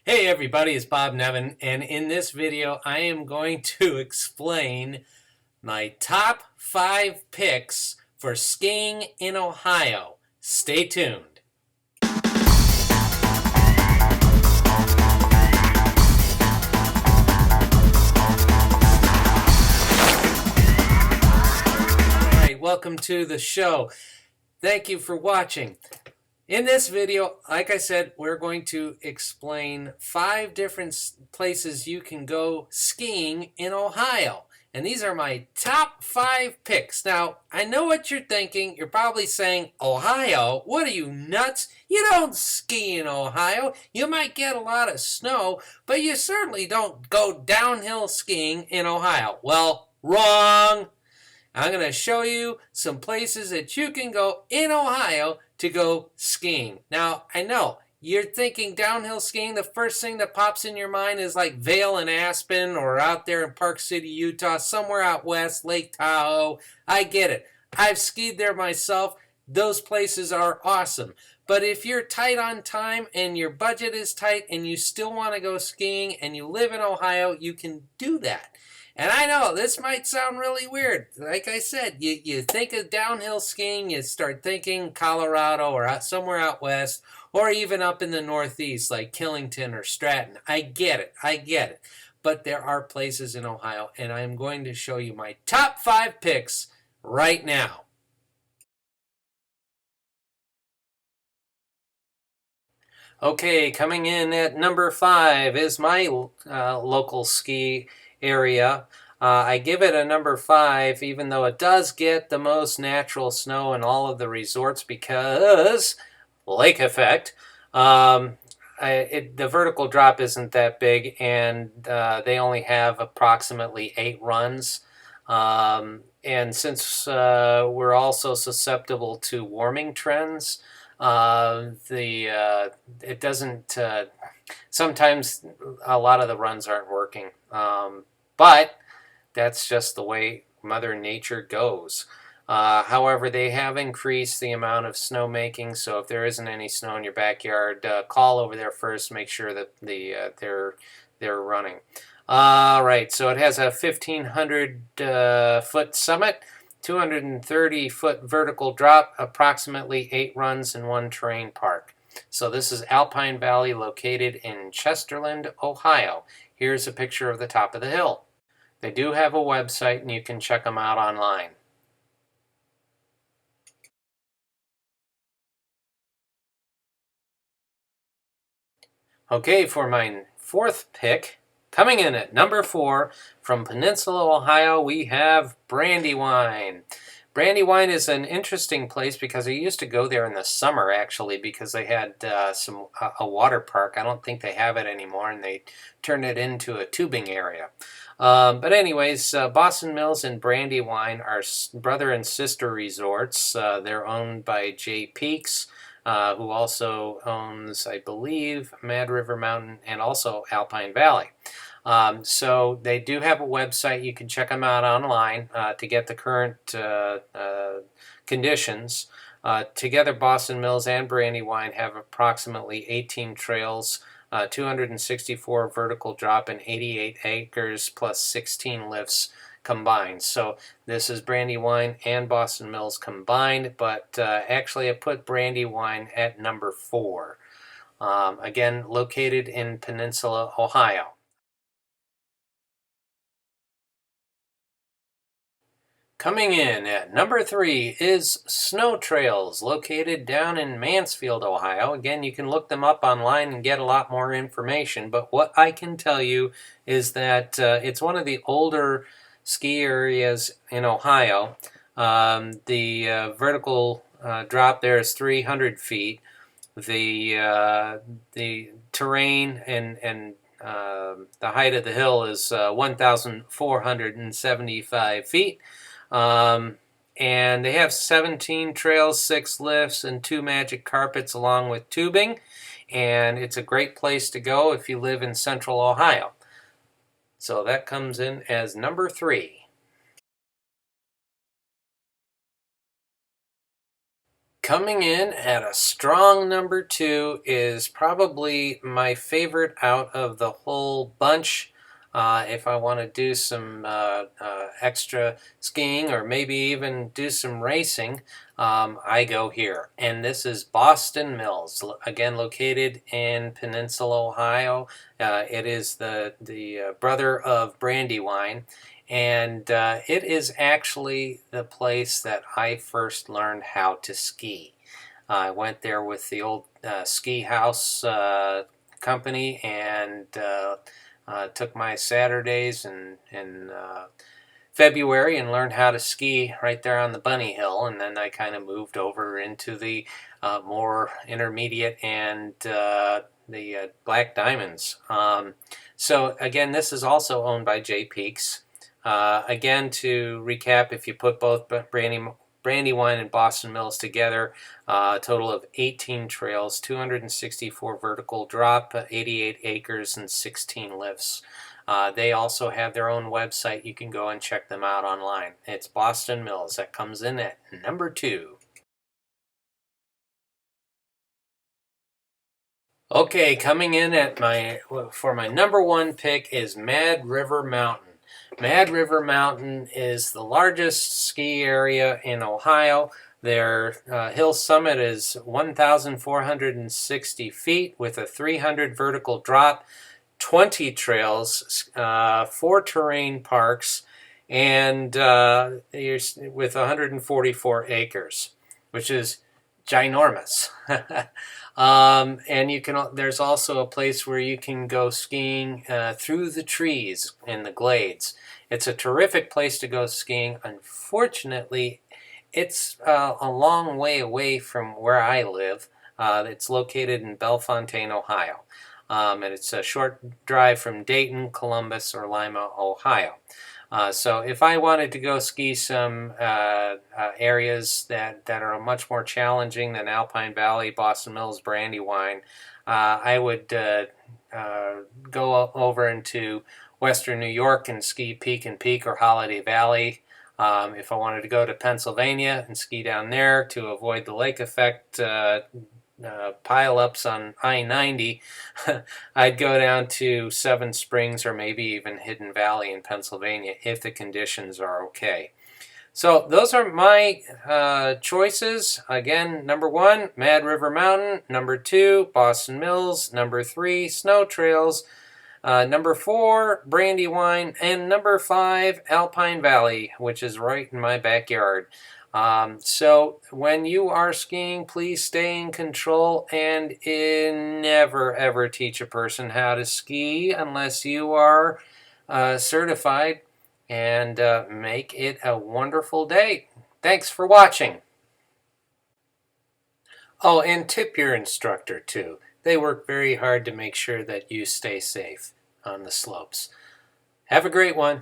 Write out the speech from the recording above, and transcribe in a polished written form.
Hey everybody, it's Bob Nevin, and in this video I am going to explain my top 5 picks for skiing in Ohio. Stay tuned. Alright, welcome to the show. Thank you for watching. In this video, like I said, we're going to explain 5 different places you can go skiing in Ohio. And these are my top 5 picks. Now, I know what you're thinking. You're probably saying, Ohio? What are you, nuts? You don't ski in Ohio. You might get a lot of snow, but you certainly don't go downhill skiing in Ohio. Well, wrong. I'm going to show you some places that you can go in Ohio to go skiing. Now, I know you're thinking downhill skiing, the first thing that pops in your mind is like Vail and Aspen or out there in Park City, Utah, somewhere out west, Lake Tahoe. I get it. I've skied there myself. Those places are awesome. But if you're tight on time and your budget is tight and you still want to go skiing and you live in Ohio, you can do that. And I know this might sound really weird. Like I said, you think of downhill skiing, you start thinking Colorado or somewhere out west, or even up in the Northeast like Killington or Stratton. I get it. But there are places in Ohio, and I'm going to show you my top 5 picks right now. Okay, coming in at number 5 is my local ski area. I give it a number 5, even though it does get the most natural snow in all of the resorts because lake effect. The vertical drop isn't that big, and they only have approximately 8 runs. And since we're also susceptible to warming trends, it doesn't. Sometimes a lot of the runs aren't working, but that's just the way Mother Nature goes. However, they have increased the amount of snow making, so if there isn't any snow in your backyard, call over there first. Make sure that they're running. All right, so it has a 1,500 foot summit, 230-foot vertical drop, approximately 8 runs and 1 terrain park. So this is Alpine Valley, located in Chesterland, Ohio. Here's a picture of the top of the hill. They do have a website, and you can check them out online. Okay, for my 4th pick, coming in at number 4, from Peninsula, Ohio, we have Brandy Wine. Brandy Wine is an interesting place because I used to go there in the summer, actually, because they had a water park. I don't think they have it anymore, and they turned it into a tubing area. But anyways, Boston Mills and Brandywine are brother and sister resorts. They're owned by Jay Peaks, who also owns, I believe, Mad River Mountain and also Alpine Valley. So they do have a website. You can check them out online to get the current conditions. Together, Boston Mills and Brandywine have approximately 18 trails, 264 vertical drop, and 88 acres plus 16 lifts combined. So this is Brandywine and Boston Mills combined, but actually I put Brandywine at number 4. Again, located in Peninsula, Ohio. Coming in at number 3 is Snow Trails, located down in Mansfield, Ohio. Again, you can look them up online and get a lot more information, but what I can tell you is that it's one of the older ski areas in Ohio. The vertical drop there is 300 feet. The terrain and the height of the hill is 1,475 feet. And they have 17 trails, 6 lifts, and 2 magic carpets along with tubing. And it's a great place to go if you live in central Ohio. So that comes in as number 3. Coming in at a strong number 2 is probably my favorite out of the whole bunch. If I want to do some extra skiing or maybe even do some racing, I go here. And this is Boston Mills, again located in Peninsula, Ohio. It is the brother of Brandy Wine. And it is actually the place that I first learned how to ski. I went there with the old ski house company and took my Saturdays in February and learned how to ski right there on the Bunny Hill. And then I kind of moved over into the more intermediate and the Black Diamonds. So again, this is also owned by J. Peaks. Again, to recap, if you put both Brandy Wine and Boston Mills together, a total of 18 trails, 264 vertical drop, 88 acres, and 16 lifts. They also have their own website. You can go and check them out online. It's Boston Mills. That comes in at number 2. Okay, coming in at for my number 1 pick is Mad River Mountain. Mad River Mountain is the largest ski area in Ohio. Their hill summit is 1,460 feet with a 300 vertical drop, 20 trails, 4 terrain parks, and with 144 acres, which is ginormous. And there's also a place where you can go skiing through the trees in the glades. It's a terrific place to go skiing. Unfortunately, it's a long way away from where I live. It's located in Bellefontaine, Ohio. And it's a short drive from Dayton, Columbus, or Lima, Ohio. So if I wanted to go ski some areas that are much more challenging than Alpine Valley, Boston Mills, Brandy Wine, I would go over into western New York and ski Peak and Peak or Holiday Valley. If I wanted to go to Pennsylvania and ski down there to avoid the lake effect pile-ups on I-90, I'd go down to Seven Springs or maybe even Hidden Valley in Pennsylvania if the conditions are okay. So those are my choices. Again, number 1, Mad River Mountain. Number 2, Boston Mills. Number 3, Snow Trails. Number 4, Brandy Wine. And number 5, Alpine Valley, which is right in my backyard. So when you are skiing, please stay in control and never ever teach a person how to ski unless you are certified, and make it a wonderful day. Thanks for watching. Oh, and tip your instructor too. They work very hard to make sure that you stay safe on the slopes. Have a great one.